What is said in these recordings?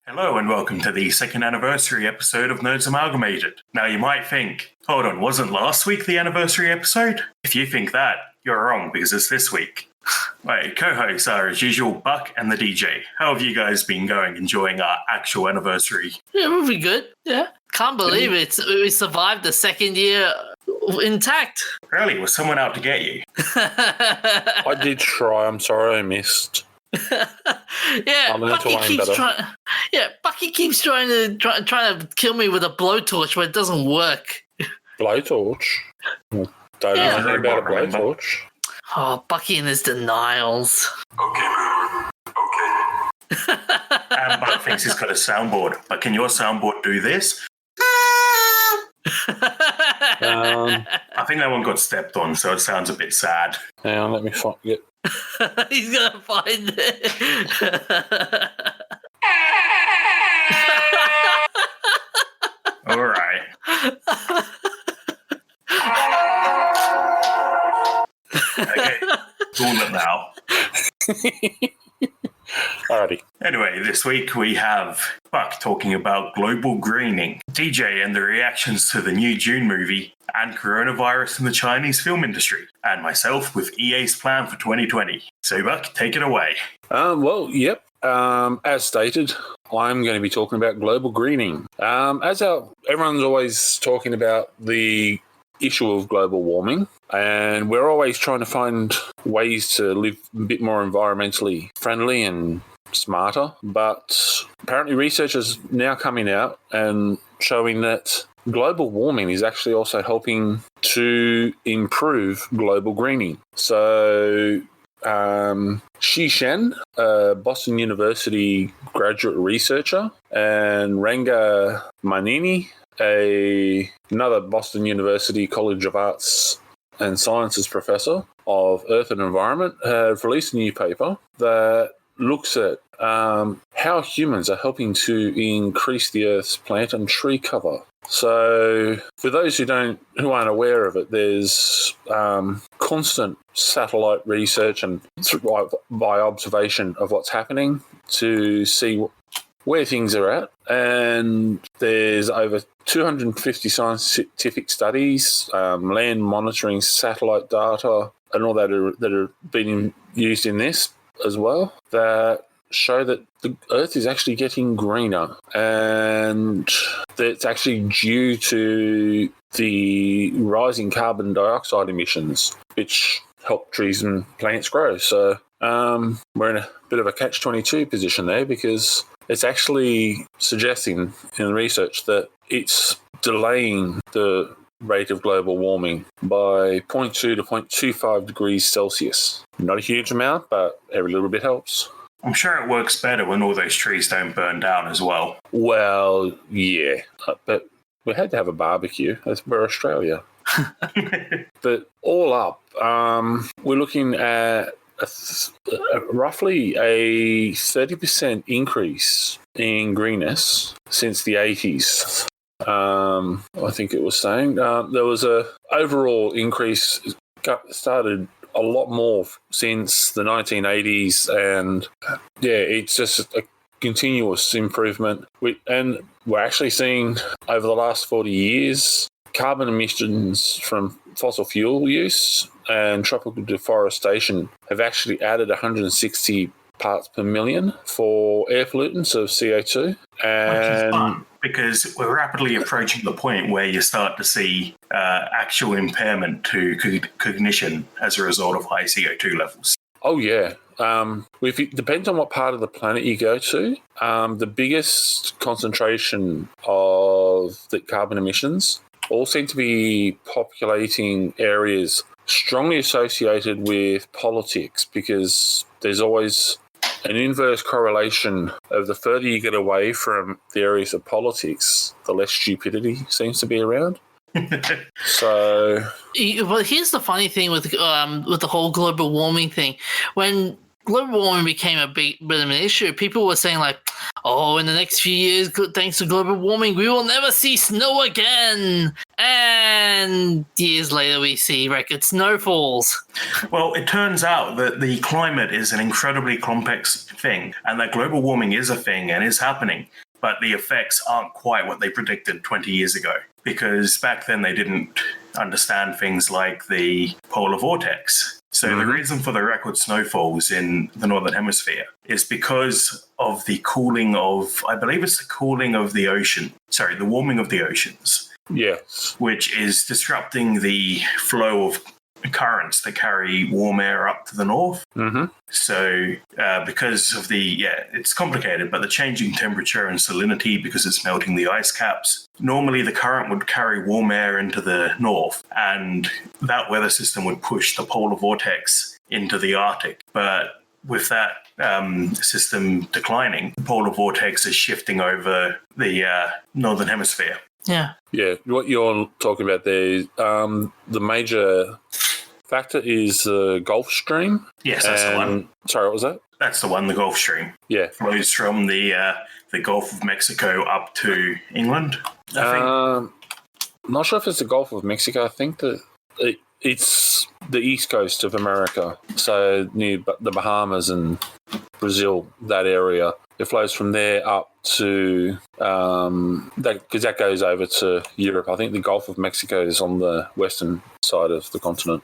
Hello and welcome to the second anniversary episode of Nerds Amalgamated. Now you might think, hold on, wasn't last week the anniversary episode? If you think that, you're wrong because it's this week. My co-hosts are, as usual, Buck and the DJ. How have you guys been going, enjoying our actual anniversary? Yeah, we'll be good. Yeah. Can't believe it. We survived the second year intact. Really? Was someone out to get you? I did try. I'm sorry I missed. Yeah, Bucky keeps trying. Yeah, Bucky keeps trying to kill me with a blowtorch, but it doesn't work. Blowtorch? Don't know anything about a blowtorch. Oh, Bucky and his denials. Okay, Boomer. Okay. And Buck thinks he's got a soundboard, but can your soundboard do this? I think that one got stepped on, so it sounds a bit sad. Hang on, let me find it. He's gonna find it. All right. Okay, cool it now. Alrighty. Anyway, this week we have Buck talking about global greening, DJ and the reactions to the new Dune movie, and coronavirus in the Chinese film industry, and myself with EA's plan for 2020. So Buck, take it away. Yep. As stated, I'm going to be talking about global greening. Everyone's always talking about the issue of global warming, and we're always trying to find ways to live a bit more environmentally friendly and smarter. But apparently research is now coming out and showing that global warming is actually also helping to improve global greening. So Shi Shen, a Boston University graduate researcher, and Ranga Manini, another Boston University College of Arts and Sciences professor of Earth and Environment, have released a new paper that looks at how humans are helping to increase the Earth's plant and tree cover. So for those who aren't aware of it, there's constant satellite research and by observation of what's happening to see where things are at. And there's over 250 scientific studies, land monitoring, satellite data, and all that are being used in this as well, that show that the Earth is actually getting greener, and that's actually due to the rising carbon dioxide emissions, which help trees and plants grow. So we're in a bit of a catch-22 position there, because it's actually suggesting in the research that it's delaying the rate of global warming by 0.2 to 0.25 degrees Celsius. Not a huge amount, but every little bit helps. I'm sure it works better when all those trees don't burn down as well. Well, yeah, but we had to have a barbecue. We're Australia. But all up, we're looking at roughly a 30% increase in greenness since the 80s. I think it was saying there was a overall increase started a lot more since the 1980s, and yeah, it's just a continuous improvement. And we're actually seeing over the last 40 years carbon emissions from fossil fuel use and tropical deforestation have actually added 160 parts per million for air pollutants of CO2. Which is fun, because we're rapidly approaching the point where you start to see actual impairment to cognition as a result of high CO2 levels. Oh, yeah. It depends on what part of the planet you go to. The biggest concentration of the carbon emissions all seem to be populating areas strongly associated with politics, because there's always an inverse correlation of the further you get away from the areas of politics, the less stupidity seems to be around. So, well, here's the funny thing with the whole global warming thing. When global warming became a bit of an issue, people were saying like, "Oh, in the next few years, thanks to global warming, we will never see snow again." And years later, we see record snowfalls. Well, it turns out that the climate is an incredibly complex thing, and that global warming is a thing and is happening, but the effects aren't quite what they predicted 20 years ago. Because back then they didn't understand things like the polar vortex. So the reason for the record snowfalls in the Northern Hemisphere is because of the cooling of, I believe it's the cooling of the ocean, the warming of the oceans. Yes. Which is disrupting the flow of currents that carry warm air up to the north. Mm-hmm. So because of it's complicated, but the changing temperature and salinity, because it's melting the ice caps, normally the current would carry warm air into the north, and that weather system would push the polar vortex into the Arctic. But with that system declining, the polar vortex is shifting over the northern hemisphere. Yeah. Yeah, what you're talking about there, the major factor is the Gulf Stream. Yes, that's the one. Sorry, what was that? That's the one, the Gulf Stream. Yeah. Flows from the Gulf of Mexico up to England, I think. Not sure if it's the Gulf of Mexico. I think that it's the east coast of America, so near the Bahamas and Brazil, that area. It flows from there up to because that goes over to Europe. I think the Gulf of Mexico is on the western side of the continent.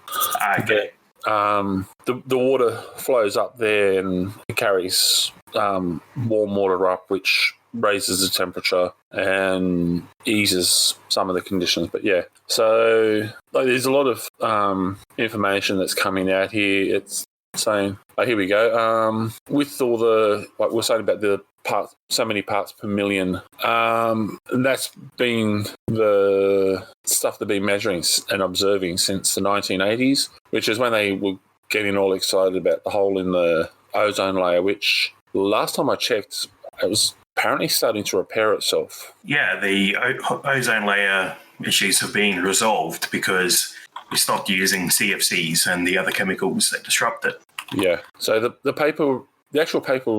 Okay. The water flows up there and it carries warm water up, which raises the temperature and eases some of the conditions. But yeah, so there's a lot of information that's coming out here. It's saying, here we go. With all the, like we're saying about the parts, so many parts per million, and that's been the stuff they've been measuring and observing since the 1980s, which is when they were getting all excited about the hole in the ozone layer, which last time I checked, it was apparently starting to repair itself. Yeah, the ozone layer issues have been resolved because we stopped using CFCs and the other chemicals that disrupt it. Yeah. So the actual paper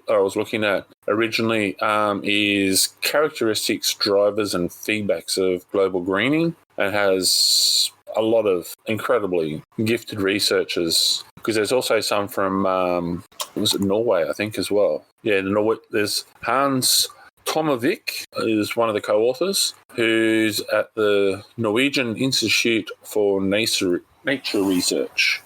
I was looking at originally is characteristics, drivers, and feedbacks of global greening, and has a lot of incredibly gifted researchers. Because there's also some from was it Norway, I think, as well. Yeah, there's Hans Tomovik is one of the co-authors, who's at the Norwegian Institute for Nature Research.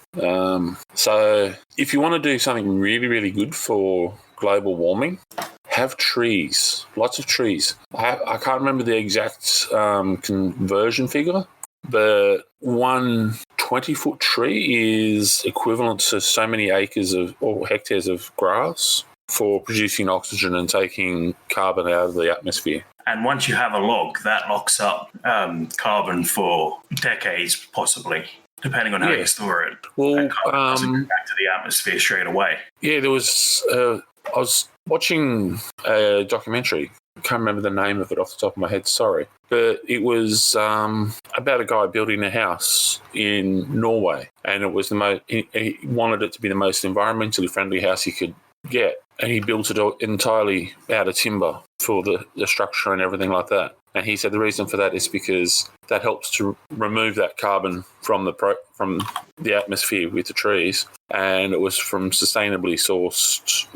So if you want to do something really, really good for global warming, have trees, lots of trees. I can't remember the exact conversion figure, but one 20-foot tree is equivalent to so many acres or hectares of grass for producing oxygen and taking carbon out of the atmosphere. And once you have a log, that locks up carbon for decades, possibly, depending on how you store it. Well, that carbon doesn't go back to the atmosphere straight away. Yeah, there was. I was watching a documentary. I can't remember the name of it off the top of my head. Sorry, but it was about a guy building a house in Norway, and it was the most. He wanted it to be the most environmentally friendly house he could get, and he built it entirely out of timber for the structure and everything like that. And he said the reason for that is because that helps to remove that carbon from the atmosphere with the trees, and it was from sustainably sourced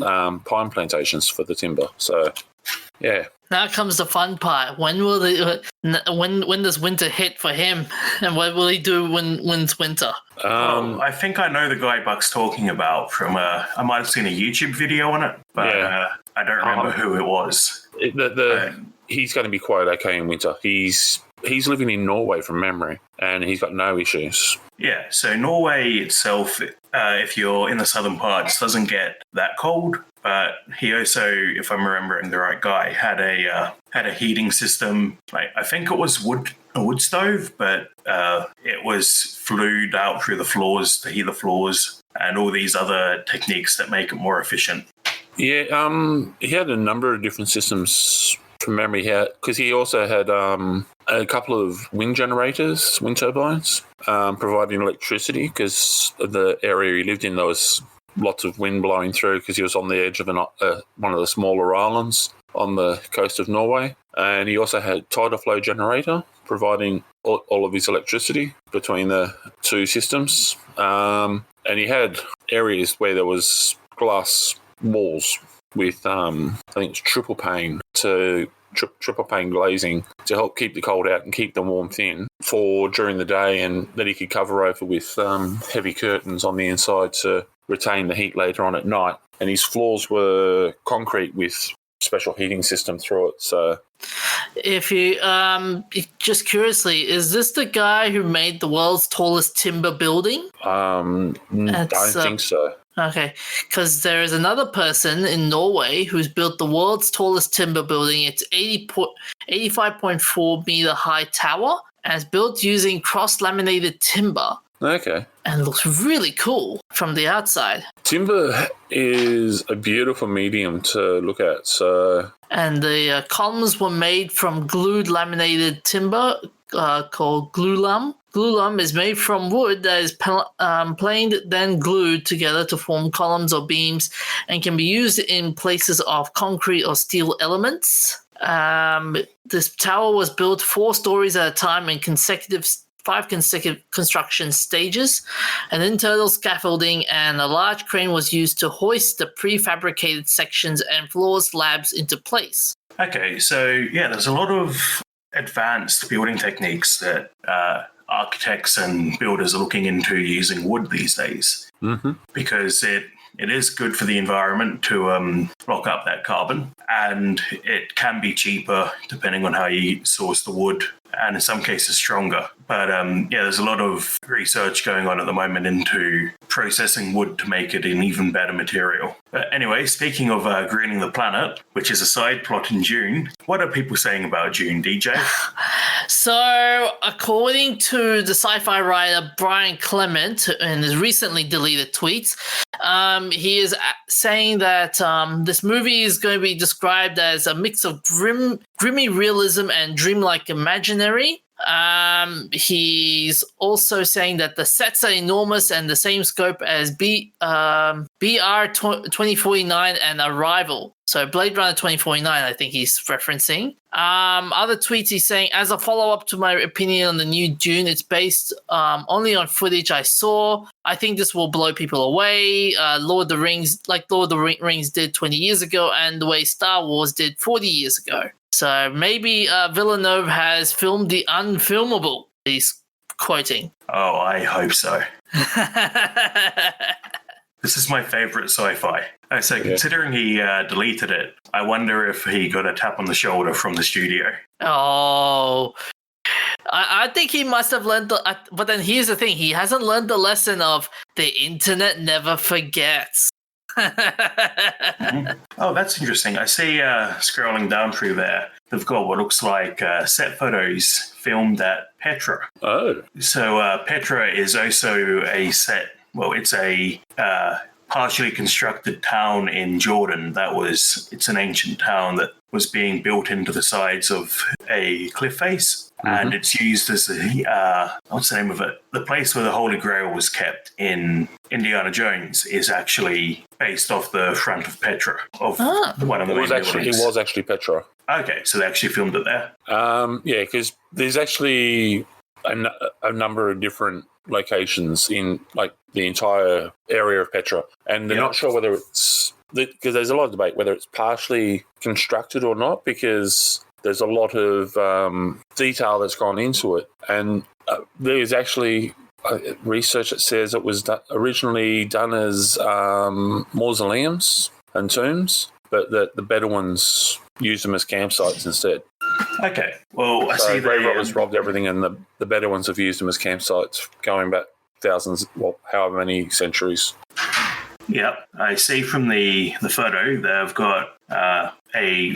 pine plantations for the timber. So, yeah. Now comes the fun part. When does winter hit for him, and what will he do when it's winter? I think I know the guy Buck's talking about from. I might have seen a YouTube video on it, but I don't remember who it was. He's going to be quite okay in winter. He's living in Norway from memory, and he's got no issues. Yeah, so Norway itself, if you're in the southern parts, doesn't get that cold. But he also, if I'm remembering the right guy, had a heating system. Like, I think it was a wood stove, but it was flued out through the floors to heat the floors, and all these other techniques that make it more efficient. Yeah, he had a number of different systems from memory, because he also had a couple of wind turbines, providing electricity, because the area he lived in, there was lots of wind blowing through because he was on the edge of one of the smaller islands on the coast of Norway. And he also had tidal flow generator providing all of his electricity between the two systems. And he had areas where there was glass walls with, I think it's triple pane glazing to help keep the cold out and keep the warmth in for during the day, and that he could cover over with heavy curtains on the inside to retain the heat later on at night. And his floors were concrete with special heating system through it. So if you just curiously, is this the guy who made the world's tallest timber building? I don't think so. Okay, because there is another person in Norway who's built the world's tallest timber building. It's 85.4 meter high tower, and it's built using cross-laminated timber. Okay. And looks really cool from the outside. Timber is a beautiful medium to look at. So, and the columns were made from glued laminated timber called glulam. Glulam is made from wood that is planed, then glued together to form columns or beams, and can be used in places of concrete or steel elements. This tower was built 4 stories at a time in 5 consecutive construction stages. An internal scaffolding and a large crane was used to hoist the prefabricated sections and floor slabs into place. Okay, so yeah, there's a lot of advanced building techniques that architects and builders are looking into using wood these days, because it is good for the environment to lock up that carbon, and it can be cheaper depending on how you source the wood, and in some cases stronger. But there's a lot of research going on at the moment into processing wood to make it an even better material. But anyway, speaking of greening the planet, which is a side plot in Dune, what are people saying about Dune, DJ? So, according to the sci-fi writer Brian Clement in his recently deleted tweets, he is saying that this movie is going to be described as a mix of grimy realism and dreamlike imaginary. He's also saying that the sets are enormous and the same scope as BR 2049 and Arrival. So Blade Runner 2049, I think he's referencing. Other tweets he's saying, as a follow-up to my opinion on the new Dune, it's based only on footage I saw. I think this will blow people away. Lord of the Rings did 20 years ago, and the way Star Wars did 40 years ago. So maybe Villeneuve has filmed the unfilmable, he's quoting. Oh, I hope so. This is my favorite sci-fi. So considering he deleted it, I wonder if he got a tap on the shoulder from the studio. Oh, I think he must have learned but then here's the thing. He hasn't learned the lesson of the internet never forgets. Oh, that's interesting. I see scrolling down through there, they've got what looks like set photos filmed at Petra. Oh. So Petra is also a set. Well, it's a partially constructed town in Jordan. It's an ancient town that was being built into the sides of a cliff face. And it's used as what's the name of it? The place where the Holy Grail was kept in Indiana Jones is actually based off the front of Petra, of one of the main buildings. It was actually Petra. Okay, so they actually filmed it there. Because there's actually a number of different locations in like the entire area of Petra, and they're not sure whether it's because there's a lot of debate whether it's partially constructed or not, because there's a lot of detail that's gone into it, and there's actually research that says it was originally done as mausoleums and tombs, but that the Bedouins used them as campsites instead. Okay, well, I see Grave robbers robbed everything, and the Bedouins have used them as campsites going back thousands, however many centuries. Yep, I see from the photo they've got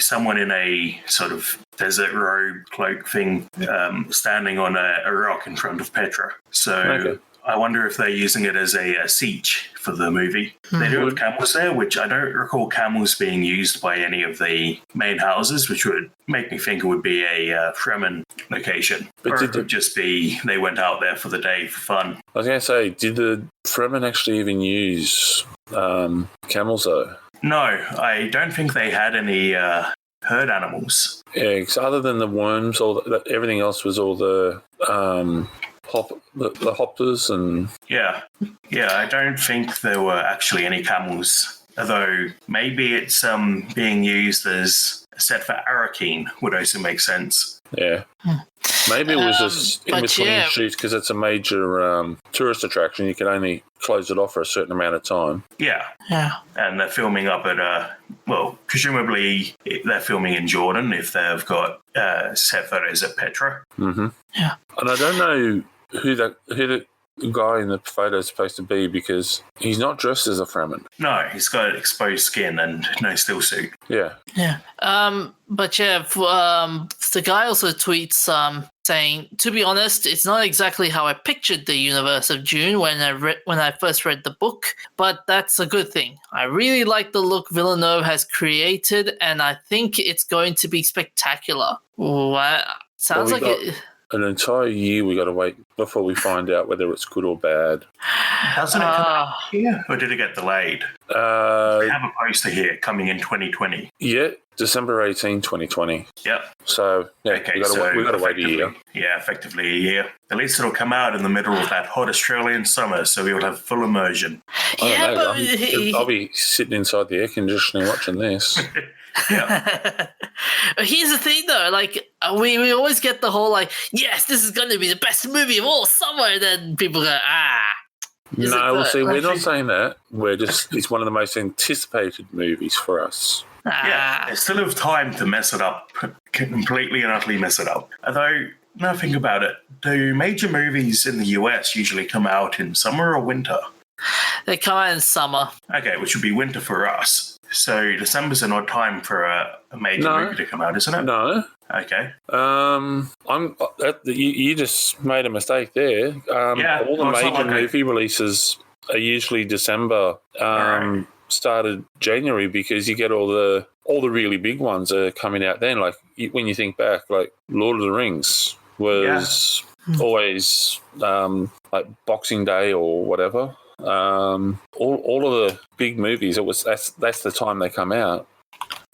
someone in a sort of desert robe cloak thing standing on a rock in front of Petra. So I wonder if they're using it as a siege for the movie. They do have camels there, which I don't recall camels being used by any of the main houses, which would make me think it would be a Fremen location. Or it could just be they went out there for the day for fun. I was going to say, did the Fremen actually even use camels, though. No, I don't think they had any herd animals. Yeah, 'cause other than the worms, everything else was all the the hoppers and... Yeah, I don't think there were actually any camels. Although maybe it's being used as a set for Arakeen would also make sense. Yeah. Maybe it was just in between shoots because it's a major tourist attraction. You can only close it off for a certain amount of time. Yeah. And they're filming up at, presumably they're filming in Jordan if they've got set photos at Petra. Mm-hmm. Yeah. And I don't know who the guy in the photo is supposed to be because he's not dressed as a Fremen. No, he's got exposed skin and no still suit. Yeah. Yeah. But yeah, the guy also tweets saying, to be honest, it's not exactly how I pictured the universe of Dune when I first read the book, but that's a good thing. I really like the look Villeneuve has created, and I think it's going to be spectacular. Sounds like it. An entire year we got to wait before we find out whether it's good or bad. Hasn't it come out here? Or did it get delayed? We have a poster here coming in 2020. Yeah, December 18, 2020. Yep. So, yeah, okay, we got to wait a year. Yeah, effectively a year. At least it'll come out in the middle of that hot Australian summer, so we will have full immersion. I'll be sitting inside the air conditioning watching this. Yeah. Here's the thing, though. Like, we always get the whole, like, yes, this is going to be the best movie of all summer. And then people go, No, we'll see. We're not saying that. It's one of the most anticipated movies for us. Yeah, they still have time to mess it up, completely and utterly mess it up. Although, now think about it, do major movies in the US usually come out in summer or winter? They come out in summer. Okay, which would be winter for us. So December's an odd time for a major movie to come out, isn't it? No. Okay. You just made a mistake there. All the major movie releases are usually December. Started January because you get all the really big ones are coming out then. Like when you think back, like Lord of the Rings was always like Boxing Day or whatever. All of the big movies, that's the time they come out.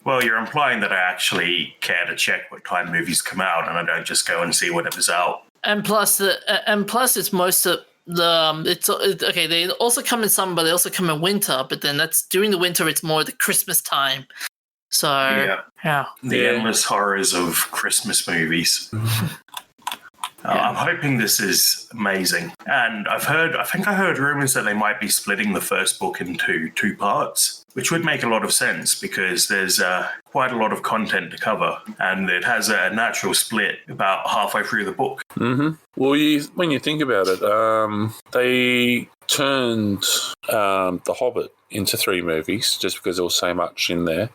Well, you're implying that I actually care to check what time movies come out, and I don't just go and see whatever's out. And plus, it's most of the okay. They also come in summer, but they also come in winter. But then that's during the winter. It's more the Christmas time. So yeah. The endless horrors of Christmas movies. I'm hoping this is amazing. And I think I heard rumors that they might be splitting the first book into 2 parts, which would make a lot of sense because there's quite a lot of content to cover and it has a natural split about halfway through the book. Mm-hmm. Well, when you think about it, they turned The Hobbit into 3 movies just because there was so much in there.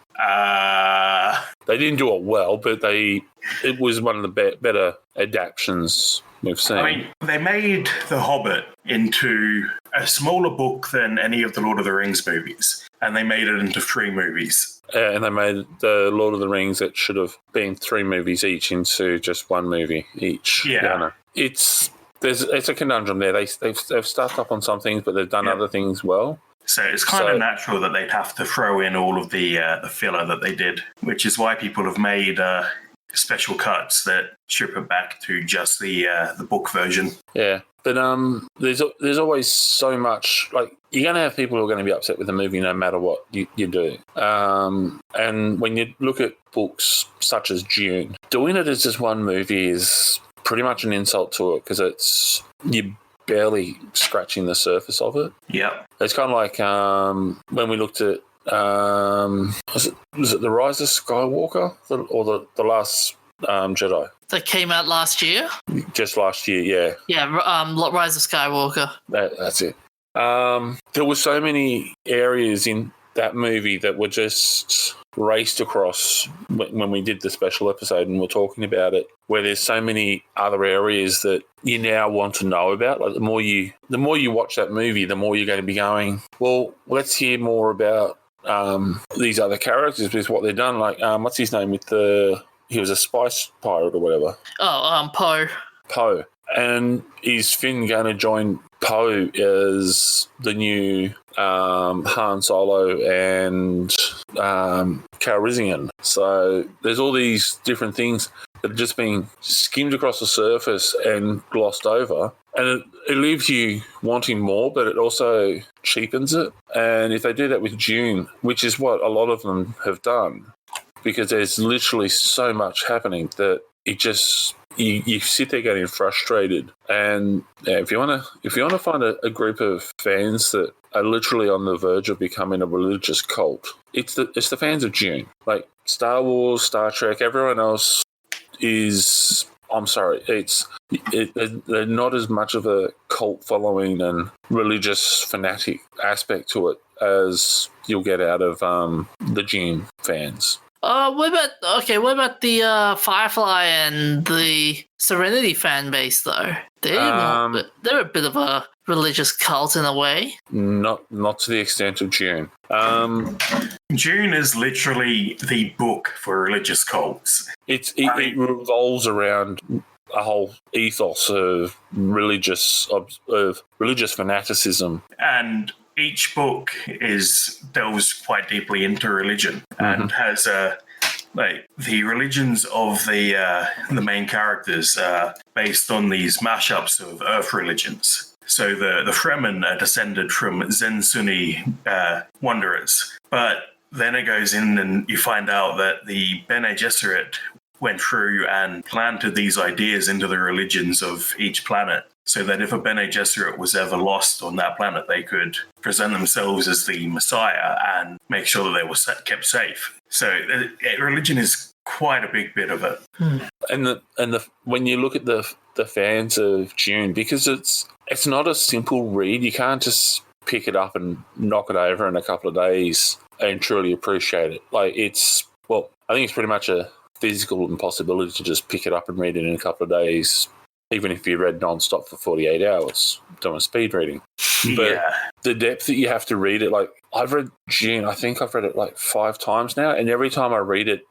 They didn't do it well, but it was one of the better adaptations we've seen. I mean, they made The Hobbit into a smaller book than any of the Lord of the Rings movies, and they made it into 3 movies. And they made the Lord of the Rings that should have been 3 movies each into just 1 movie each. Yeah. It's a conundrum there. They've stuffed up on some things, but they've done other things well. So it's kind of natural that they'd have to throw in all of the filler that they did, which is why people have made special cuts that strip it back to just the book version. Yeah, but there's always so much. Like you're going to have people who are going to be upset with the movie no matter what you do. And when you look at books such as Dune, doing it as just 1 movie is pretty much an insult to it because you barely scratching the surface of it. Yeah. It's kind of like when we looked at was it The Rise of Skywalker or the Last Jedi? That came out last year? Just last year, yeah. Yeah, Rise of Skywalker. That's it. There were so many areas in that movie that were just raced across when we did the special episode and we're talking about it, where there's so many other areas that you now want to know about. Like the more you watch that movie, the more you're going to be going, well, let's hear more about these other characters because what they've done. Like what's his name he was a spice pirate or whatever. Poe. Poe. And is Finn going to join Poe as the new Han Solo and Calrissian? So there's all these different things that are just being skimmed across the surface and glossed over. And it leaves you wanting more, but it also cheapens it. And if they do that with Dune, which is what a lot of them have done, because there's literally so much happening that it just you sit there getting frustrated. And if you want to find a group of fans that are literally on the verge of becoming a religious cult, it's the fans of Dune. Like Star Wars, Star Trek, everyone else is. I'm sorry, they're not as much of a cult following and religious fanatic aspect to it as you'll get out of the Dune fans. What about the Firefly and the Serenity fan base though? They're a bit of a religious cult in a way. Not to the extent of Dune. Dune is literally the book for religious cults. It revolves around a whole ethos of religious fanaticism, and each book delves quite deeply into religion and has the religions of the main characters based on these mashups of Earth religions. So the Fremen are descended from Zen Sunni wanderers, but then it goes in and you find out that the Bene Gesserit went through and planted these ideas into the religions of each planet, so that if a Bene Gesserit was ever lost on that planet, they could present themselves as the Messiah and make sure that they were kept safe. So religion is quite a big bit of it. And when you look at the fans of Dune, because it's not a simple read, you can't just pick it up and knock it over in a couple of days and truly appreciate it. I think it's pretty much a physical impossibility to just pick it up and read it in a couple of days, even if you read non-stop for 48 hours doing speed reading. But the depth that you have to read it, like I've read Dune, I think I've read it like 5 times now, and every time I read it,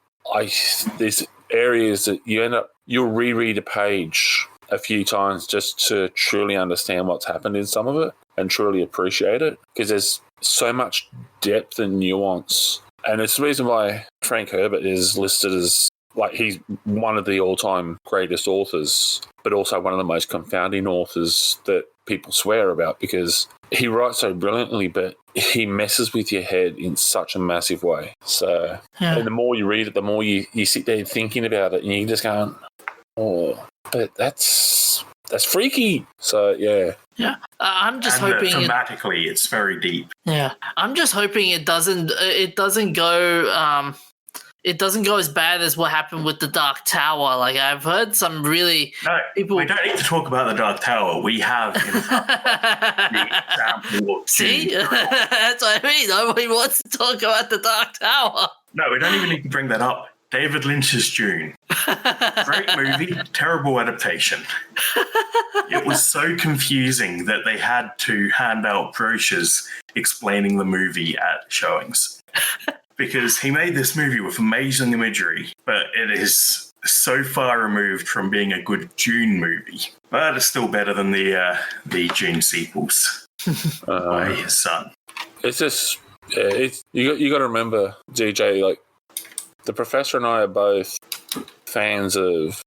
there's areas that you'll reread a page a few times just to truly understand what's happened in some of it and truly appreciate it, because there's so much depth and nuance. And it's the reason why Frank Herbert is listed as, like, he's one of the all-time greatest authors, but also one of the most confounding authors that people swear about, because he writes so brilliantly, but he messes with your head in such a massive way. So, and the more you read it, the more you sit there thinking about it, and you just go, oh, but that's freaky. So, yeah. Yeah, I'm just hoping thematically it's very deep. Yeah, I'm just hoping it doesn't go as bad as what happened with the Dark Tower. Like, I've heard some really people. We don't need to talk about the Dark Tower. We have the example of See, that's what I mean. Nobody wants to talk about the Dark Tower. No, we don't even need to bring that up. David Lynch's Dune. Great movie, terrible adaptation. It was so confusing that they had to hand out brochures explaining the movie at showings. Because he made this movie with amazing imagery, but it is so far removed from being a good Dune movie. But it's still better than the Dune sequels by his son. It's just, you got to remember, DJ, like, the Professor and I are both fans of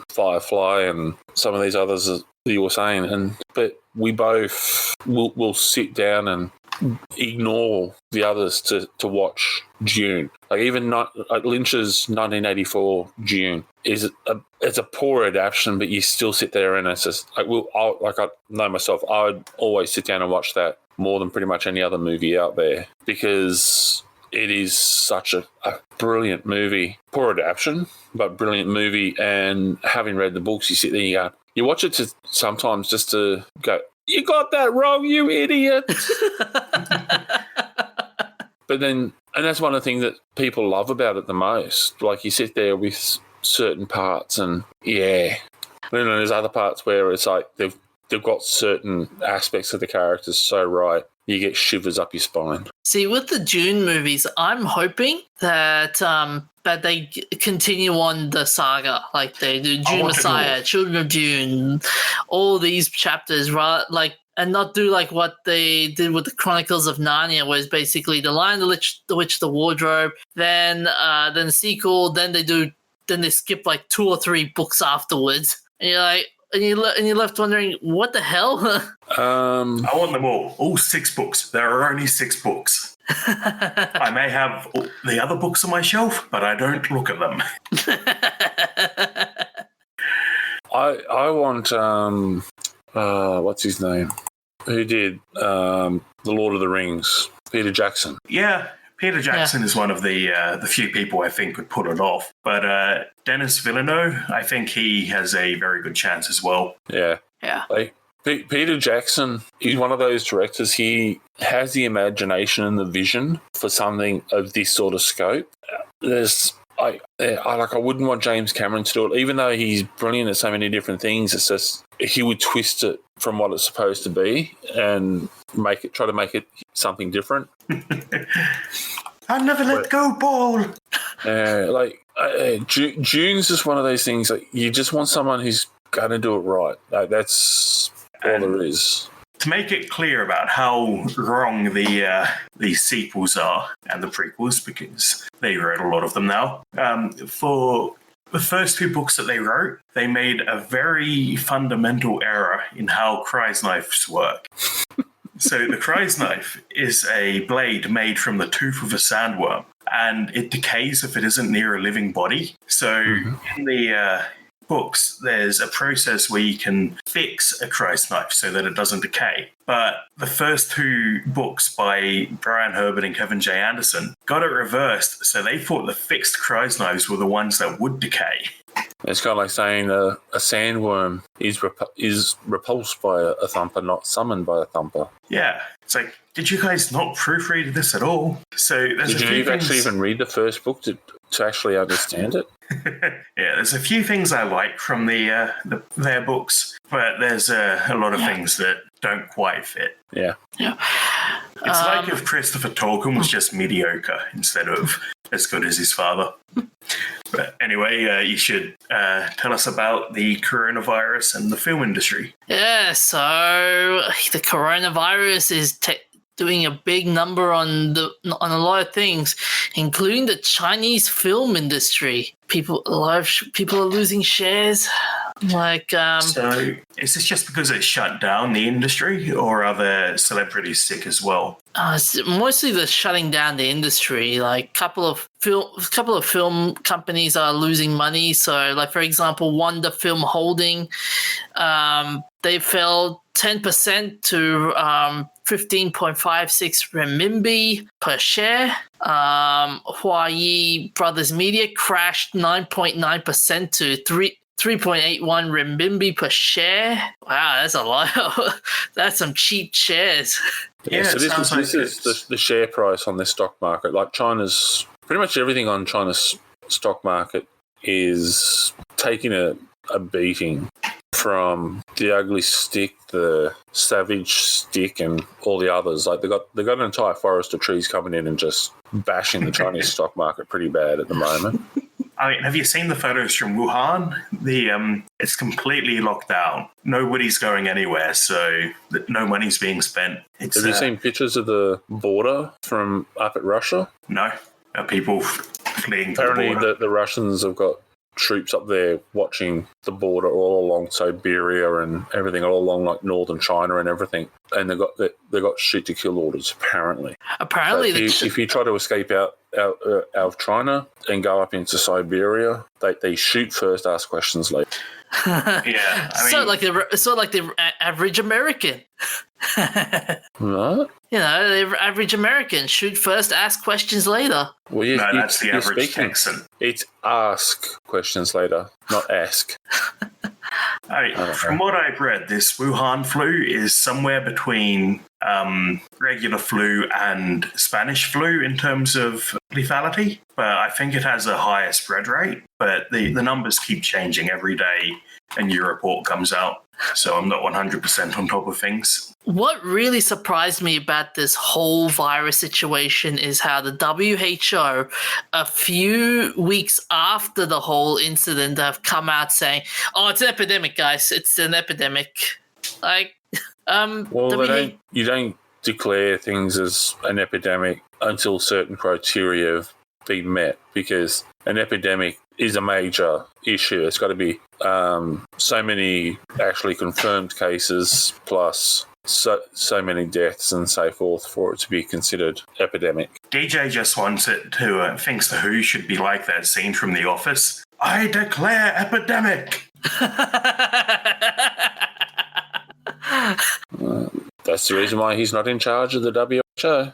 Firefly and some of these others that you were saying, but we both will sit down and ignore the others to watch Dune. Like, even Lynch's 1984 Dune it's a poor adaptation, but you still sit there and it's just I know myself, I would always sit down and watch that more than pretty much any other movie out there, because it is such a brilliant movie. Poor adaptation, but brilliant movie. And having read the books, you sit there, you watch it sometimes just to go, you got that wrong, you idiot. But then, and that's one of the things that people love about it the most. Like, you sit there with certain parts and, then there's other parts where it's like they've got certain aspects of the characters so right you get shivers up your spine. See, with the Dune movies, I'm hoping that that they continue on the saga, like they do Dune Messiah, Children of Dune, all these chapters, right? Like, and not do like what they did with the Chronicles of Narnia, where it's basically the Lion, the Witch, the Wardrobe, then sequel, then they skip like 2 or 3 books afterwards, and you're like, and you're left wondering what the hell. I want them all 6 books. There are only 6 books. I may have the other books on my shelf, but I don't look at them. I want what's his name? Who did The Lord of the Rings? Peter Jackson. Yeah, Peter Jackson is one of the few people I think would pull it off. But Denis Villeneuve, I think he has a very good chance as well. Yeah. Yeah. Like, Peter Jackson, he's one of those directors. He has the imagination and the vision for something of this sort of scope. I wouldn't want James Cameron to do it, even though he's brilliant at so many different things. It's just he would twist it from what it's supposed to be and try to make it something different. I'll never let go, Paul. Dune's just one of those things. Like, you just want someone who's going to do it right. Like, that's all there is. To make it clear about how wrong the sequels are and the prequels, because they wrote a lot of them now, for the first 2 books that they wrote, they made a very fundamental error in how Cry's knives work. So the Cry's knife is a blade made from the tooth of a sandworm, and it decays if it isn't near a living body. So in the books, there's a process where you can fix a Cry's knife so that it doesn't decay. But the first 2 books by Brian Herbert and Kevin J. Anderson got it reversed, so they thought the fixed Cry's knives were the ones that would decay. It's kind of like saying a sandworm is repulsed by a thumper, not summoned by a thumper. Yeah, it's like, did you guys not proofread this at all? So there's Did you actually even read the first book to actually understand it? Yeah, there's a few things I like from their books, but there's a lot of things that don't quite fit. Yeah. It's like if Christopher Tolkien was just mediocre instead of as good as his father. But anyway, you should tell us about the coronavirus and the film industry. Yeah, so the coronavirus is doing a big number on a lot of things, including the Chinese film industry. A lot of people are losing shares. So is this just because it shut down the industry, or are there celebrities sick as well? It's mostly the shutting down the industry. Like couple of film companies are losing money. So, like for example, Wonder Film Holding, they fell 10% to 15.56 renminbi per share. Huayi Brothers Media crashed 9.9% to 3.81 renminbi per share. Wow, that's a lot. That's some cheap shares. Yeah, so this is the share price on this stock market. Like China's, pretty much everything on China's stock market is taking a beating, from the Ugly Stick, the Savage Stick, and all the others. Like they got an entire forest of trees coming in and just bashing the Chinese stock market pretty bad at the moment. I mean, have you seen the photos from Wuhan? It's completely locked down. Nobody's going anywhere, so no money's being spent. Have you seen pictures of the border from up at Russia? No. Are people fleeing to Apparently the border? the Russians have got troops up there watching the border all along Siberia and everything, all along like northern China and everything, and they got shoot to kill orders. Apparently, so if you try to escape out of China and go up into Siberia, they shoot first, ask questions later. Yeah, I mean, so like the average American. What? You know, the average American shoot first, ask questions later. Well, that's the average Texan. It's ask questions later, not ask. From what I've read, this Wuhan flu is somewhere between regular flu and Spanish flu in terms of lethality, but I think it has a higher spread rate. But the numbers keep changing every day, a new report comes out. So I'm not 100% on top of things. What really surprised me about this whole virus situation is how the WHO, a few weeks after the whole incident, have come out saying, "Oh, it's an epidemic, guys. It's an epidemic." Like, you don't declare things as an epidemic until certain criteria have been met, because an epidemic is a major issue. It's got to be so many actually confirmed cases plus so many deaths and so forth for it to be considered epidemic. DJ just wants it to thinks the Who should be like that scene from The Office. I declare epidemic. That's the reason why he's not in charge of the WHO.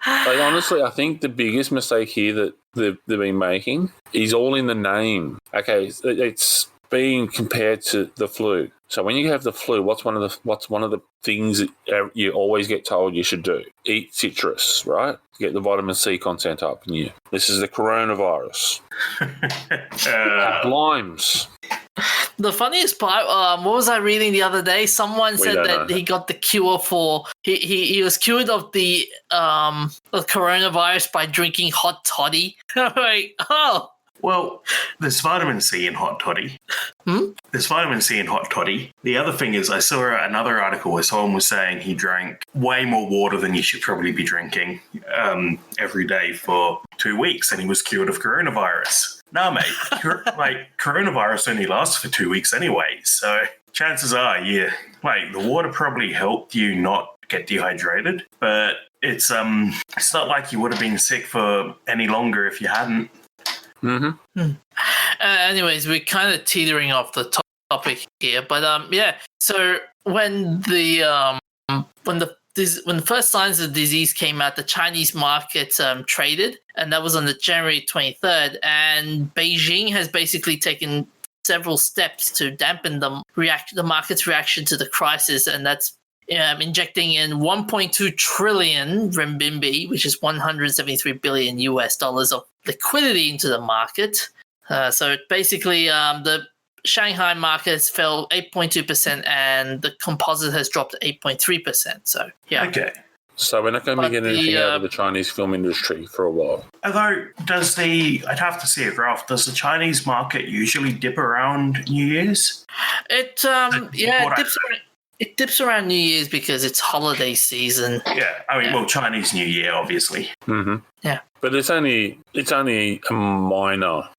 Like, honestly, I think the biggest mistake here that they've been making is all in the name. Okay, it's being compared to the flu. So when you have the flu, what's one of the things that you always get told you should do? Eat citrus, right? Get the vitamin C content up in you. This is the coronavirus. Limes. The funniest part, what was I reading the other day? Someone said that he got the cure for he was cured of the coronavirus by drinking hot toddy. Like, oh. Well, there's vitamin C in hot toddy. There's vitamin C in hot toddy. The other thing is, I saw another article where someone was saying he drank way more water than you should probably be drinking every day for 2 weeks, and he was cured of coronavirus. Nah, mate, coronavirus only lasts for 2 weeks anyway, so chances are, the water probably helped you not get dehydrated, but it's not like you would have been sick for any longer if you hadn't. Mm-hmm. Anyways, we're kind of teetering off the topic here, but So when the first signs of the disease came out, the Chinese market traded, and that was on the January 23rd. And Beijing has basically taken several steps to dampen the market's reaction to the crisis, and that's injecting in 1.2 trillion renminbi, which is $173 billion of liquidity into the market. So basically, the Shanghai markets fell 8.2%, and the composite has dropped 8.3%. So yeah. Okay. So we're not going to be getting anything out of the Chinese film industry for a while. Although, I'd have to see a graph. Does the Chinese market usually dip around New Year's? It dips around. It dips around New Year's because it's holiday season. Yeah, well, Chinese New Year, obviously. Mm-hmm. Yeah, but it's only a minor.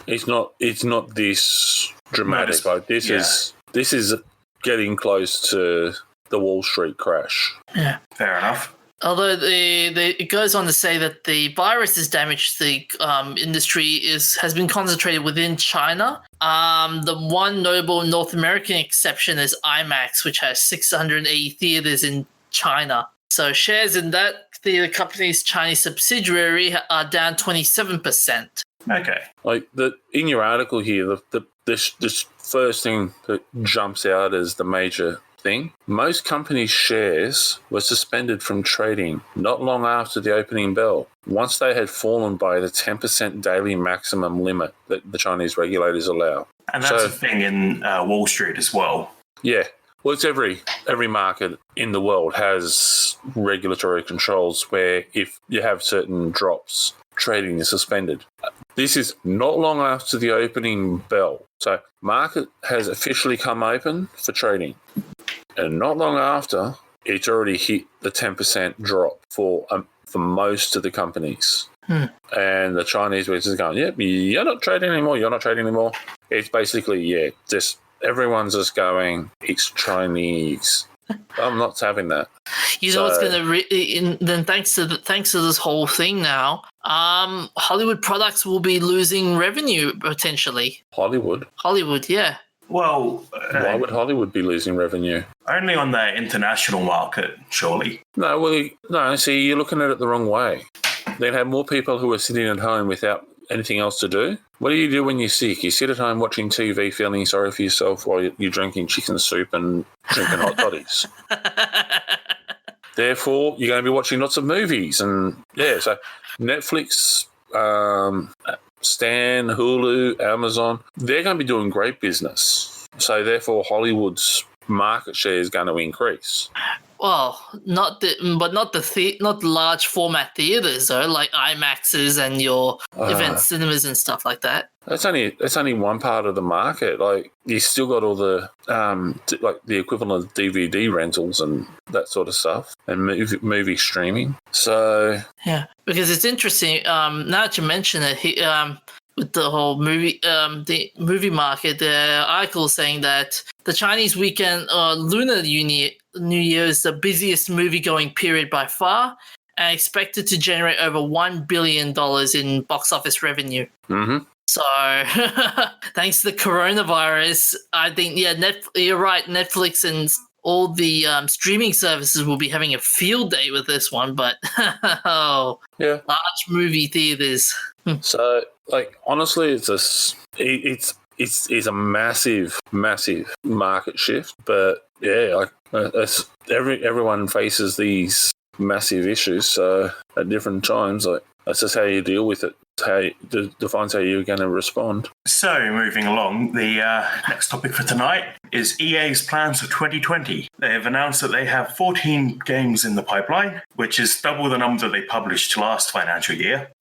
It's not this dramatic. Like this is getting close to the Wall Street crash. Yeah, fair enough. Although it goes on to say that the virus has damaged the industry has been concentrated within China. The one notable North American exception is IMAX, which has 680 theaters in China. So shares in that theater company's Chinese subsidiary are down 27%. Okay. Like in your article here, this first thing that jumps out as the major thing. Most companies' shares were suspended from trading not long after the opening bell, once they had fallen by the 10% daily maximum limit that the Chinese regulators allow. And that's a thing in Wall Street as well. Yeah. Well, it's every market in the world has regulatory controls where if you have certain drops, trading is suspended. This is not long after the opening bell. So market has officially come open for trading. And not long after, it's already hit the 10% drop for most of the companies. And the Chinese were just going, yep, you're not trading anymore. It's basically, just everyone's just going, it's Chinese. I'm not having that. You know what's going to then thanks to this whole thing now, Hollywood products will be losing revenue potentially. Hollywood, yeah. Well, why would Hollywood be losing revenue? Only on the international market, surely. No, see, you're looking at it the wrong way. They'd have more people who are sitting at home without anything else to do? What do you do when you're sick? You sit at home watching TV, feeling sorry for yourself while you're drinking chicken soup and drinking hot toddies. Therefore, you're going to be watching lots of movies. And, yeah, so Netflix, Stan, Hulu, Amazon, they're going to be doing great business. So, therefore, Hollywood's market share is going to increase. Well, not the large format theaters though, like IMAXs and your event cinemas and stuff like that. That's only one part of the market. Like you still got all the like the equivalent of DVD rentals and that sort of stuff, and movie streaming. So yeah, because it's interesting. Now that you mention it, with the whole the movie market, the article is saying that the Chinese weekend Lunar New Year is the busiest movie-going period by far, and expected to generate over $1 billion in box office revenue. Mm-hmm. So, thanks to the coronavirus, I think, you're right, Netflix and all the streaming services will be having a field day with this one, but large movie theaters. So, like, honestly, it's a massive market shift, but yeah, like everyone faces these massive issues. So at different times, like that's just how you deal with it. Defines how you're going to respond. So moving along, the next topic for tonight is EA's plans for 2020. They have announced that they have 14 games in the pipeline, which is double the number they published last financial year.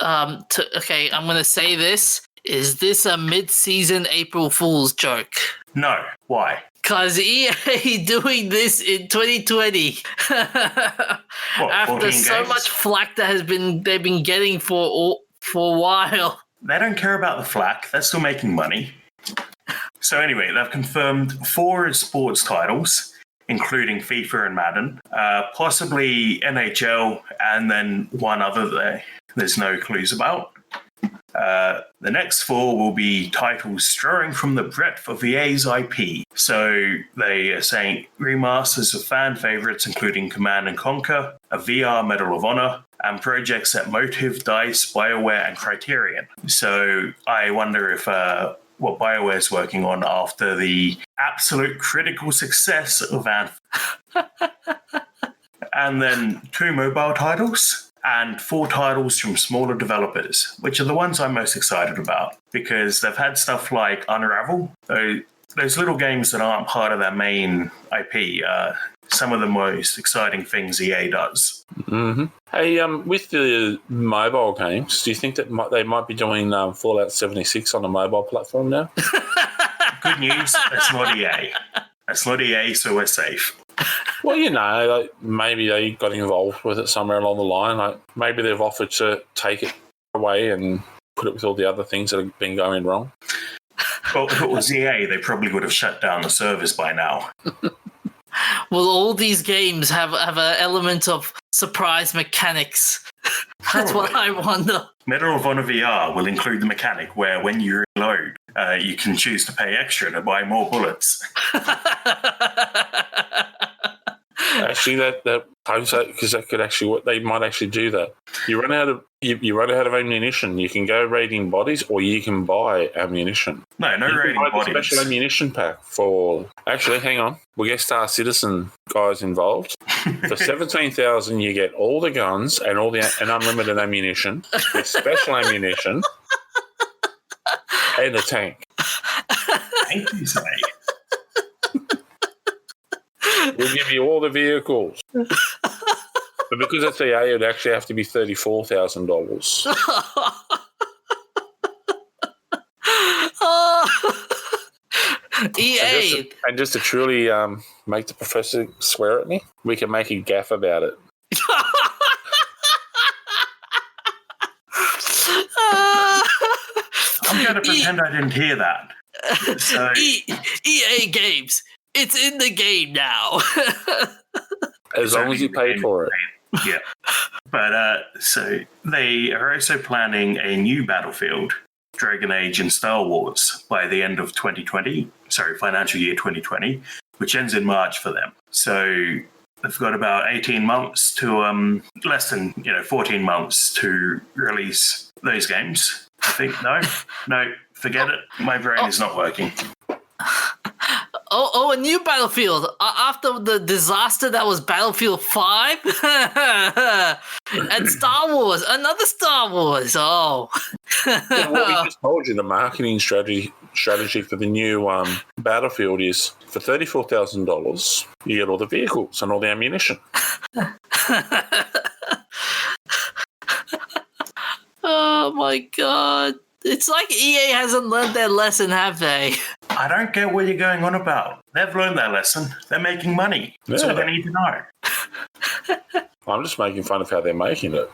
Okay, I'm going to say this. Is this a mid-season April Fool's joke? No. Why? Because EA doing this in 2020 after so much flack that they've been getting for a while. They don't care about the flack. They're still making money. So anyway, they've confirmed 4 sports titles, including FIFA and Madden, possibly NHL, and then one other there's no clues about. The next 4 will be titles drawing from the breadth of EA's IP. So they are saying remasters of fan favorites, including Command & Conquer, a VR Medal of Honor, and projects at Motive, DICE, BioWare, and Criterion. So I wonder if what BioWare is working on after the absolute critical success of Anthem. And then 2 mobile titles. And 4 titles from smaller developers, which are the ones I'm most excited about, because they've had stuff like Unravel, those little games that aren't part of their main IP, some of the most exciting things EA does. Mm-hmm. Hey, with the mobile games, do you think that they might be doing Fallout 76 on a mobile platform now? Good news, that's not EA. That's not EA, so we're safe. Well, like maybe they got involved with it somewhere along the line. Like maybe they've offered to take it away and put it with all the other things that have been going wrong. Well, if it was EA, they probably would have shut down the servers by now. Well, all these games have an element of surprise mechanics. That's what I wonder. Medal of Honor VR will include the mechanic where when you reload, you can choose to pay extra to buy more bullets. Actually, because that could actually, they might actually do that. You run out of ammunition. You can go raiding bodies, or you can buy ammunition. No raiding bodies. A special ammunition pack for. Actually, hang on. We'll get Star Citizen guys involved. For 17,000, you get all the guns and and unlimited ammunition, with special ammunition, and a tank. Thank you, say. We'll give you all the vehicles. But because it's EA, it would actually have to be $34,000. EA. And just to truly make the professor swear at me, we can make a gaff about it. I'm going to pretend I didn't hear that. So, EA Games. It's in the game now. As long as you pay for it. Yeah. But so they are also planning a new Battlefield, Dragon Age, and Star Wars by the end of financial year 2020, which ends in March for them. So they've got about 18 months to, less than 14 months to release those games. I think no, forget it. My brain is not working. Oh, a new Battlefield. After the disaster that was Battlefield 5 and Star Wars, another Star Wars. Oh. Yeah, well, we just told you the marketing strategy for the new Battlefield is for $34,000, you get all the vehicles and all the ammunition. Oh my god. It's like EA hasn't learned their lesson, have they? I don't get what you're going on about. They've learned their lesson. They're making money. That's all they need to know. I'm just making fun of how they're making it.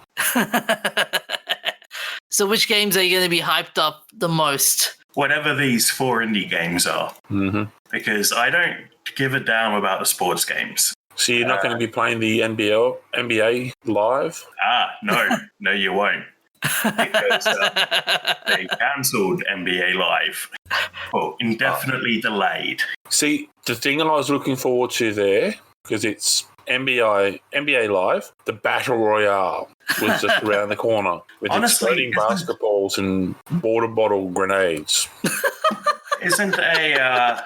So which games are you going to be hyped up the most? Whatever these 4 indie games are. Mm-hmm. Because I don't give a damn about the sports games. So you're not going to be playing the NBA live? No, you won't. Because they cancelled NBA Live. Well, indefinitely delayed. See, the thing that I was looking forward to there, because it's NBA Live, the Battle Royale was just around the corner with exploding basketballs and water bottle grenades. Isn't a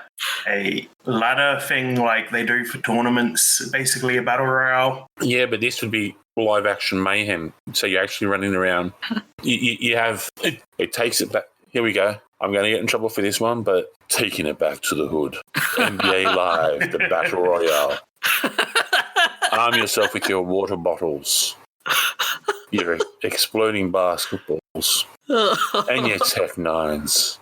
ladder thing like they do for tournaments basically a Battle Royale? Yeah, but this would be live action mayhem. So you're actually running around. You have it takes it back. Here we go. I'm going to get in trouble for this one, but taking it back to the hood. NBA Live, the Battle Royale. Arm yourself with your water bottles, your exploding basketballs, and your Tech 9s.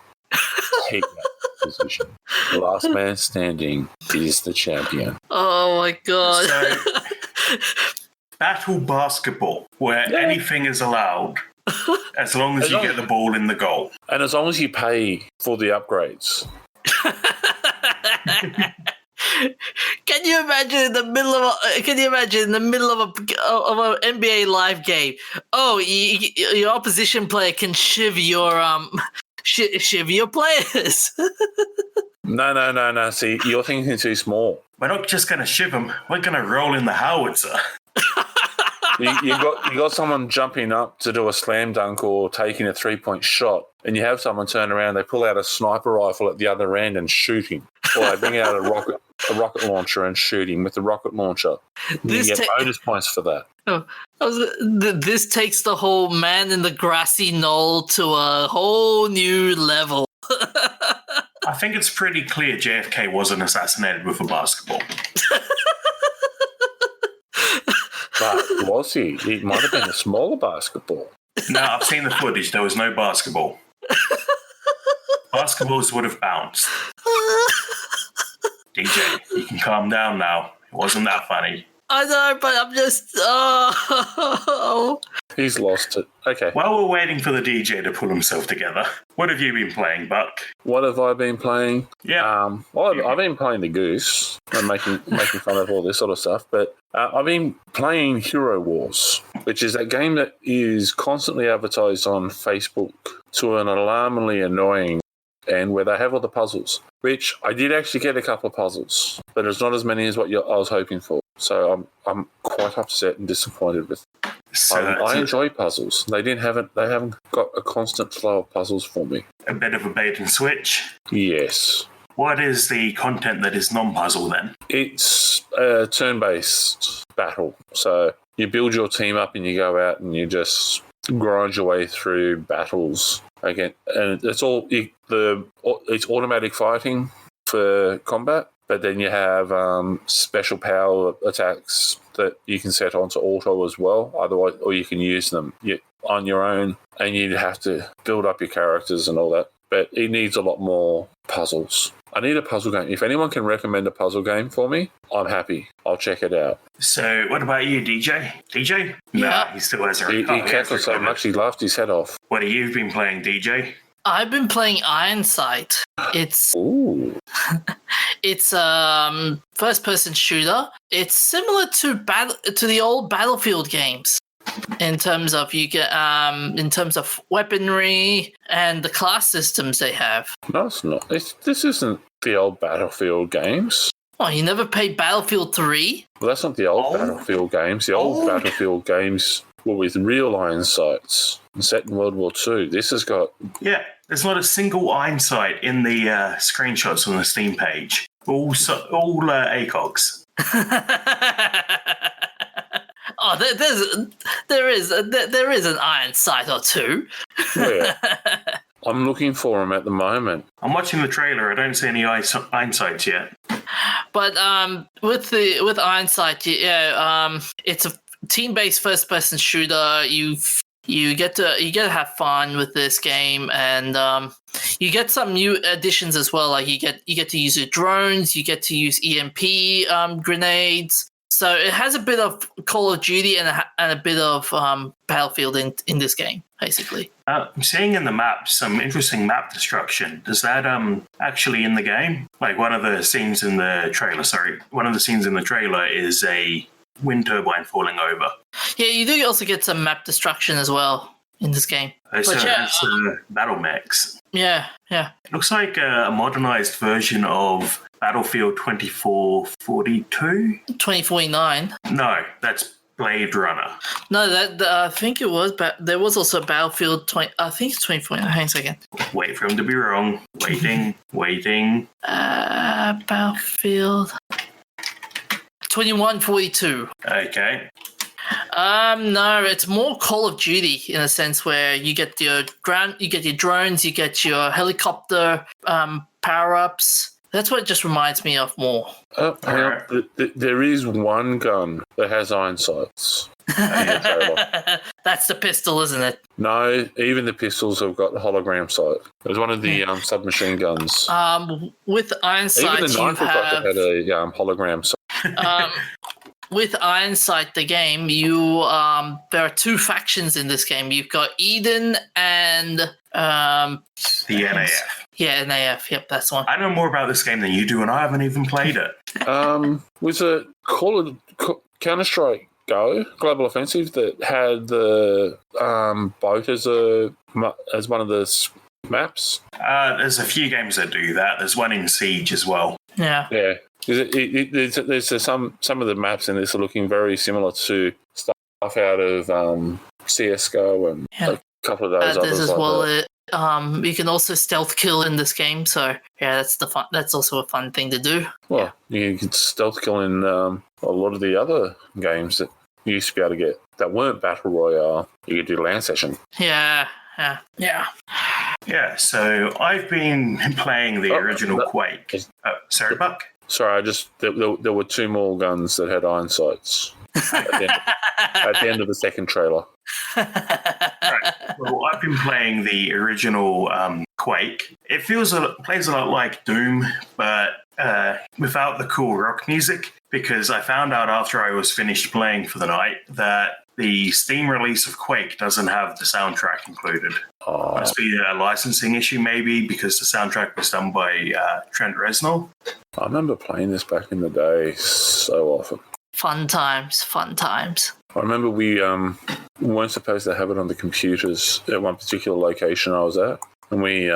Take that position. The last man standing is the champion. Oh my god. So, battle basketball, where anything is allowed, as long as you get the ball in the goal. And as long as you pay for the upgrades. Can you imagine in the middle of an NBA Live game? Oh, your opposition player can shiv your players. No. See, you're thinking too small. We're not just going to shiv them. We're going to roll in the howitzer. You got someone jumping up to do a slam dunk or taking a 3-point shot, and you have someone turn around, they pull out a sniper rifle at the other end and shoot him. Or they bring out a rocket launcher and shoot him with the rocket launcher. You get bonus points for that. This takes the whole man in the grassy knoll to a whole new level. I think it's pretty clear JFK wasn't assassinated with a basketball. But was he? It might have been a smaller basketball. No, I've seen the footage. There was no basketball. Basketballs would have bounced. DJ, you can calm down now. It wasn't that funny. I know, but I'm just... Oh. He's lost it. Okay. While we're waiting for the DJ to pull himself together, what have you been playing, Buck? What have I been playing? Yeah. I've been playing the Goose and making fun of all this sort of stuff, but I've been playing Hero Wars, which is a game that is constantly advertised on Facebook to an alarmingly annoying and where they have all the puzzles, which I did actually get a couple of puzzles, but it's not as many as what I was hoping for. So I'm quite upset and disappointed with it. So I enjoy puzzles. They haven't got a constant flow of puzzles for me. A bit of a bait and switch. Yes. What is the content that is non-puzzle then? It's a turn-based battle. So you build your team up and you go out and you just grind your way through battles again. And it's automatic fighting for combat. But then you have special power attacks that you can set onto auto as well. Otherwise, or you can use them on your own, and you'd have to build up your characters and all that. But it needs a lot more puzzles. I need a puzzle game. If anyone can recommend a puzzle game for me, I'm happy. I'll check it out. So, what about you, DJ? DJ? Yeah. Nah, he still hasn't. He cackled so much he laughed his head off. What have you been playing, DJ? I've been playing Ironsight. It's first-person shooter. It's similar to the old Battlefield games in terms of weaponry and the class systems they have. No, it's not. This isn't the old Battlefield games. Oh, you never played Battlefield 3? Well, that's not the old Battlefield games. The old Battlefield games with real iron sights set in World War II. This has got... Yeah, there's not a single iron sight in the screenshots on the Steam page. All ACOGs. Oh, there is an iron sight or two. Yeah. I'm looking for them at the moment. I'm watching the trailer. I don't see any iron sights yet. But with iron sight, it's a team-based first-person shooter. You get to have fun with this game, and you get some new additions as well. Like you get to use your drones, you get to use EMP grenades. So it has a bit of Call of Duty and a bit of Battlefield in this game, basically. I'm seeing in the map some interesting map destruction. Is that actually in the game? Like one of the scenes in the trailer. One of the scenes in the trailer is a wind turbine falling over. Yeah, you do also get some map destruction as well in this game. So it's battle mechs. Yeah. It looks like a modernized version of Battlefield 2442? 2049. No, that's Blade Runner. No, that I think it was, but there was also Battlefield 20. I think it's 2049. Hang on a second. Wait for him to be wrong. Waiting. Battlefield 2142. Okay. No, it's more Call of Duty in a sense where you get your drones, you get your helicopter power-ups. That's what it just reminds me of more. There is one gun that has iron sights. That's the pistol, isn't it? No, even the pistols have got hologram sight. It was one of the submachine guns. With iron sight, even the you knife had a hologram sight. With Iron Sight, the game, there are two factions in this game. You've got Eden and the NAF. Yeah, NAF. Yep, that's one. I know more about this game than you do, and I haven't even played it. Was it Counter-Strike Global Offensive that had the boat as one of the maps? There's a few games that do that. There's one in Siege as well. Yeah. There's some of the maps in this are looking very similar to stuff out of CS:GO and a couple of those others as like well. that. You can also stealth kill in this game, so yeah, that's also a fun thing to do. Well, you can stealth kill in a lot of the other games that you used to be able to get that weren't battle royale. You could do LAN session. Yeah. Yeah, so I've been playing the original Quake. Sorry, Buck? Sorry, there were two more guns that had iron sights at the end of the second trailer. Right. Well, I've been playing the original Quake. It plays a lot like Doom, but without the cool rock music, because I found out after I was finished playing for the night that the Steam release of Quake doesn't have the soundtrack included. Must be a licensing issue, maybe, because the soundtrack was done by Trent Reznor. I remember playing this back in the day so often. Fun times. I remember we weren't supposed to have it on the computers at one particular location I was at, and we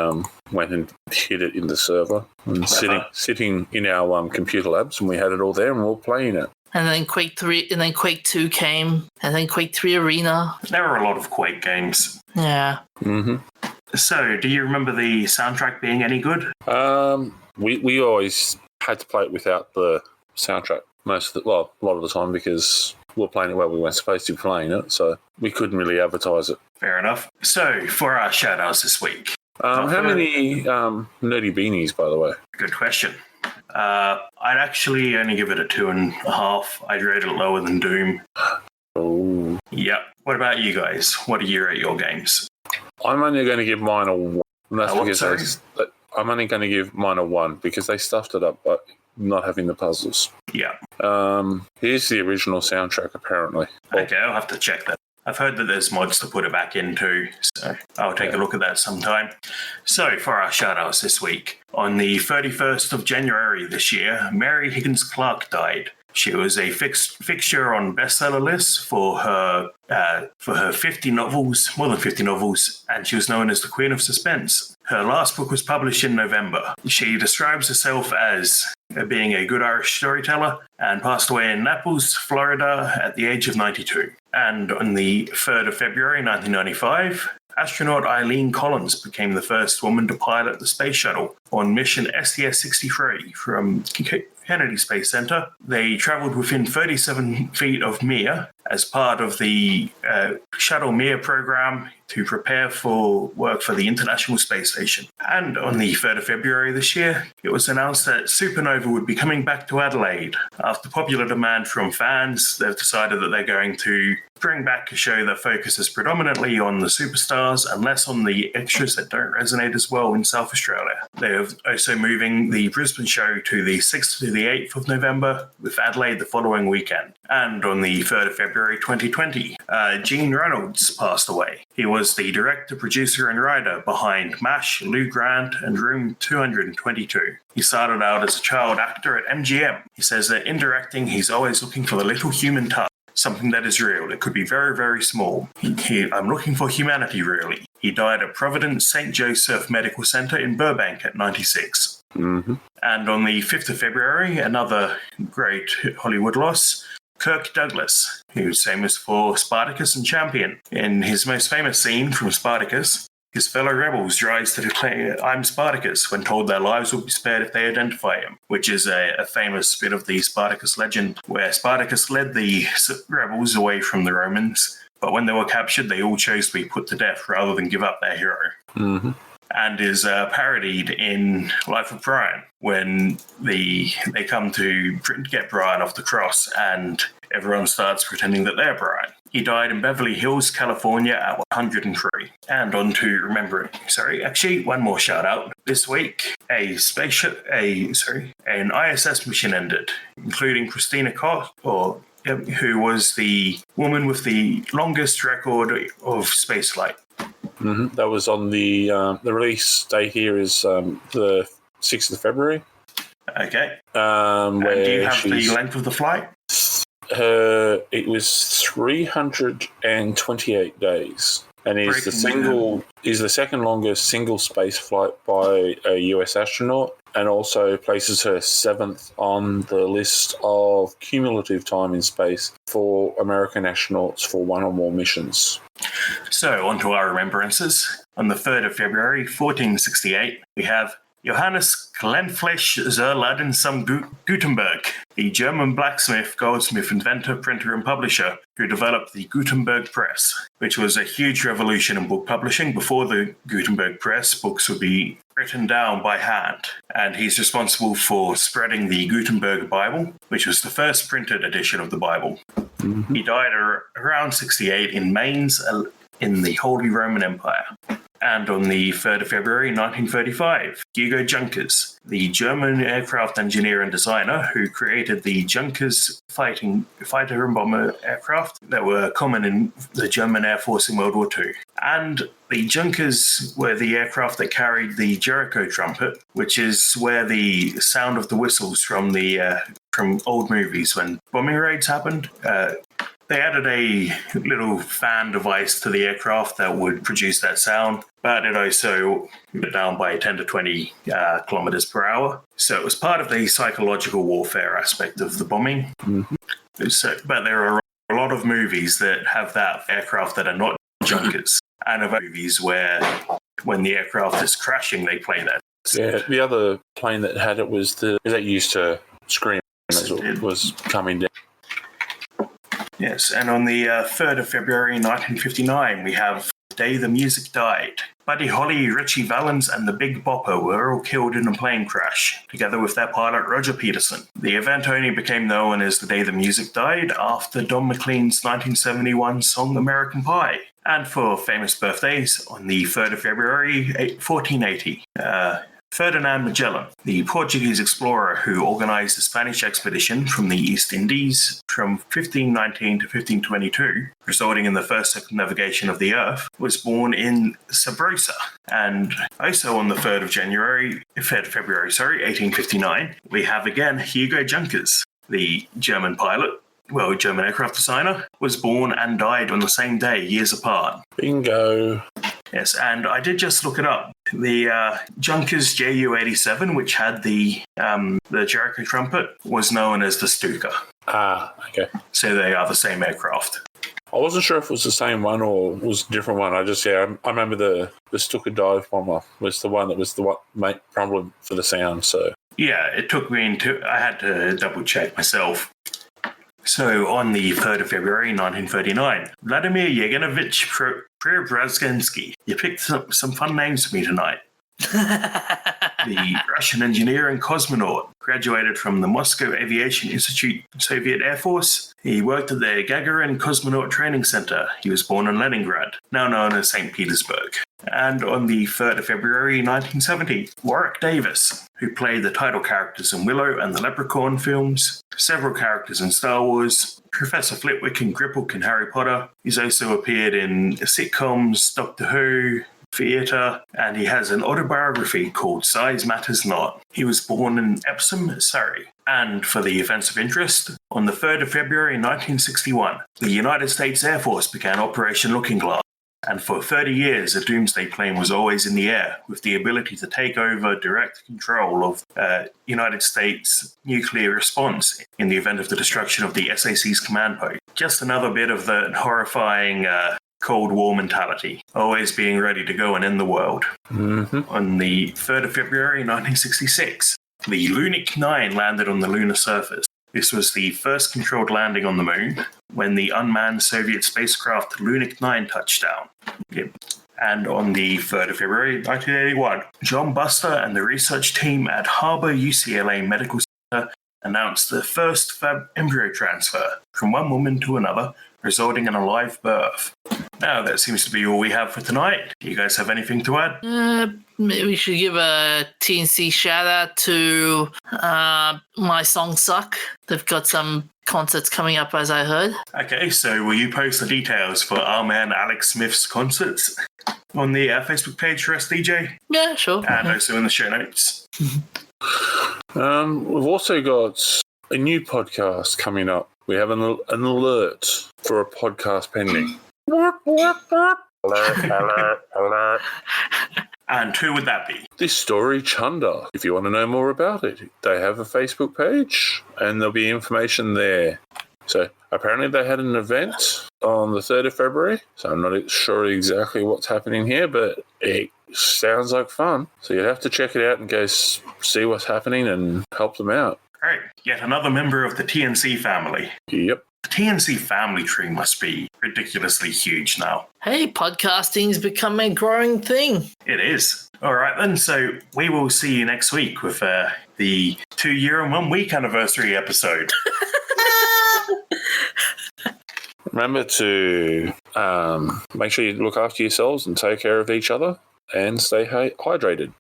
went and hid it in the server and sitting in our computer labs, and we had it all there and we were playing it. And then Quake 3, and then Quake 2 came, and then Quake 3 Arena. There were a lot of Quake games. Yeah. Mm-hmm. So, do you remember the soundtrack being any good? We always had to play it without the soundtrack a lot of the time because we were playing it where we weren't supposed to be playing it, so we couldn't really advertise it. Fair enough. So, for our shout-outs this week. How many nerdy beanies, by the way? Good question. I'd actually only give it a 2.5. I'd rate it lower than Doom. Oh. Yep. What about you guys? What do you rate your games? I'm only going to give mine a 1. And that's because I'm only going to give mine a 1 because they stuffed it up by not having the puzzles. Yeah. Here's the original soundtrack, apparently. Okay, I'll have to check that. I've heard that there's mods to put it back into, so I'll take a look at that sometime. So, for our shout-outs this week, on the 31st of January this year, Mary Higgins Clark died. She was a fixture on bestseller lists for her 50 novels, more than 50 novels, and she was known as the Queen of Suspense. Her last book was published in November. She describes herself as being a good Irish storyteller, and passed away in Naples, Florida at the age of 92. And on the 3rd of February 1995, astronaut Eileen Collins became the first woman to pilot the space shuttle on mission STS-63 from Kennedy Space Center. They traveled within 37 feet of Mir as part of the Shuttle Mir program to prepare for work for the International Space Station. And on the 3rd of February this year, it was announced that Supernova would be coming back to Adelaide. After popular demand from fans, they've decided that they're going to bring back a show that focuses predominantly on the superstars and less on the extras that don't resonate as well in South Australia. They're also moving the Brisbane show to the 6th to the 8th of November, with Adelaide the following weekend. And on the 3rd of February 2020, Gene Reynolds passed away. He was the director, producer, and writer behind MASH, Lou Grant, and Room 222. He started out as a child actor at MGM. He says that in directing, he's always looking for the little human touch, something that is real. It could be very, very small. I'm looking for humanity, really. He died at Providence St. Joseph Medical Center in Burbank at 96. Mm-hmm. And on the 5th of February, another great Hollywood loss, Kirk Douglas, who's famous for Spartacus and Champion. In his most famous scene from Spartacus, his fellow rebels rise to declare, "I'm Spartacus," when told their lives will be spared if they identify him, which is a famous bit of the Spartacus legend, where Spartacus led the rebels away from the Romans, but when they were captured, they all chose to be put to death rather than give up their hero. Mm-hmm. And is parodied in Life of Brian, when they come to get Brian off the cross and everyone starts pretending that they're Brian. He died in Beverly Hills, California at 103. And on to remembering. One more shout out. This week, an ISS mission ended, including Christina Koch, who was the woman with the longest record of spaceflight. Mm-hmm. That was on the release date here is the 6th of February. Okay. And do you have the length of the flight? It was 328 days, and is the second longest single space flight by a US astronaut, and also places her 7th on the list of cumulative time in space for American astronauts for one or more missions. So, on to our remembrances. On the 3rd of February, 1468, we have Johannes Glenflesch zur Ladensam Gutenberg, the German blacksmith, goldsmith, inventor, printer, and publisher who developed the Gutenberg press, which was a huge revolution in book publishing. Before the Gutenberg press, books would be written down by hand, and he's responsible for spreading the Gutenberg Bible, which was the first printed edition of the Bible. Mm-hmm. He died around 68 in Mainz in the Holy Roman Empire. And on the 3rd of February 1935, Hugo Junkers, the German aircraft engineer and designer who created the Junkers fighter and bomber aircraft that were common in the German Air Force in World War II. And the Junkers were the aircraft that carried the Jericho trumpet, which is where the sound of the whistles from old movies when bombing raids happened. They added a little fan device to the aircraft that would produce that sound, but it also went down by 10 to 20 kilometers per hour. So it was part of the psychological warfare aspect of the bombing. Mm-hmm. But there are a lot of movies that have that aircraft that are not Junkers, and other movies where when the aircraft is crashing, they play that. Yeah, the other plane that had it was that used to scream as it was coming down. Yes, and on the 3rd of February 1959, we have the day the music died. Buddy Holly, Richie Valens, and the Big Bopper were all killed in a plane crash, together with their pilot Roger Peterson. The event only became known as the day the music died after Don McLean's 1971 song American Pie. And for famous birthdays, on the 3rd of February 1480, Ferdinand Magellan, the Portuguese explorer who organized the Spanish expedition from the East Indies from 1519 to 1522, resulting in the first circumnavigation of the Earth, was born in Sabrosa. And also on the 3rd of February, 1859, we have again Hugo Junkers, the German aircraft designer, was born and died on the same day, years apart. Bingo. Yes, and I did just look it up. The Junkers Ju-87, which had the Jericho trumpet, was known as the Stuka. Ah, okay. So they are the same aircraft. I wasn't sure if it was the same one or it was a different one. I remember the Stuka dive bomber was the one that was the one main problem for the sound. So Yeah, it took me I had to double check myself. So on the 3rd of February 1939, Vladimir Yevgenovich Preobrazhensky. You picked some fun names for me tonight. The Russian engineer and cosmonaut, graduated from the Moscow Aviation Institute, Soviet Air Force. He worked at the Gagarin Cosmonaut Training Center. He was born in Leningrad, now known as St. Petersburg. And on the 3rd of February 1970, Warwick Davis, who played the title characters in Willow and the Leprechaun films, several characters in Star Wars, Professor Flitwick and Griphook in Harry Potter. He's also appeared in sitcoms, Doctor Who, theatre, and he has an autobiography called Size Matters Not. He was born in Epsom, Surrey. And for the events of interest, on the 3rd of February 1961, the United States Air Force began Operation Looking Glass. And for 30 years, a doomsday plane was always in the air, with the ability to take over direct control of United States nuclear response in the event of the destruction of the SAC's command post. Just another bit of the horrifying Cold War mentality, always being ready to go and end the world. Mm-hmm. On the 3rd of February 1966, the Lunik 9 landed on the lunar surface. This was the first controlled landing on the moon when the unmanned Soviet spacecraft Lunik 9 touched down. Yep. And on the 3rd of February 1981, John Buster and the research team at Harbor UCLA Medical Center announced the first fab embryo transfer from one woman to another, resulting in a live birth. Now, that seems to be all we have for tonight. Do you guys have anything to add? Maybe we should give a TNC shout out to My Song Suck. They've got some concerts coming up, as I heard. Okay, so will you post the details for our man Alex Smith's concerts on the Facebook page for SDJ? Yeah, sure. And also in the show notes. We've also got a new podcast coming up. We have an alert for a podcast pending. Alert. And who would that be? This Story Chunder. If you want to know more about it, they have a Facebook page and there'll be information there. So apparently they had an event on the 3rd of February. So I'm not sure exactly what's happening here, but it sounds like fun. So you'd have to check it out and go see what's happening and help them out. Great. Yet another member of the TNC family. Yep. The TNC family tree must be ridiculously huge now. Hey, podcasting's become a growing thing. It is. All right, then. So we will see you next week with the 2-year and 1 week anniversary episode. Remember to make sure you look after yourselves and take care of each other and stay hydrated.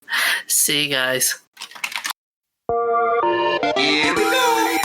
See you guys. Here we go.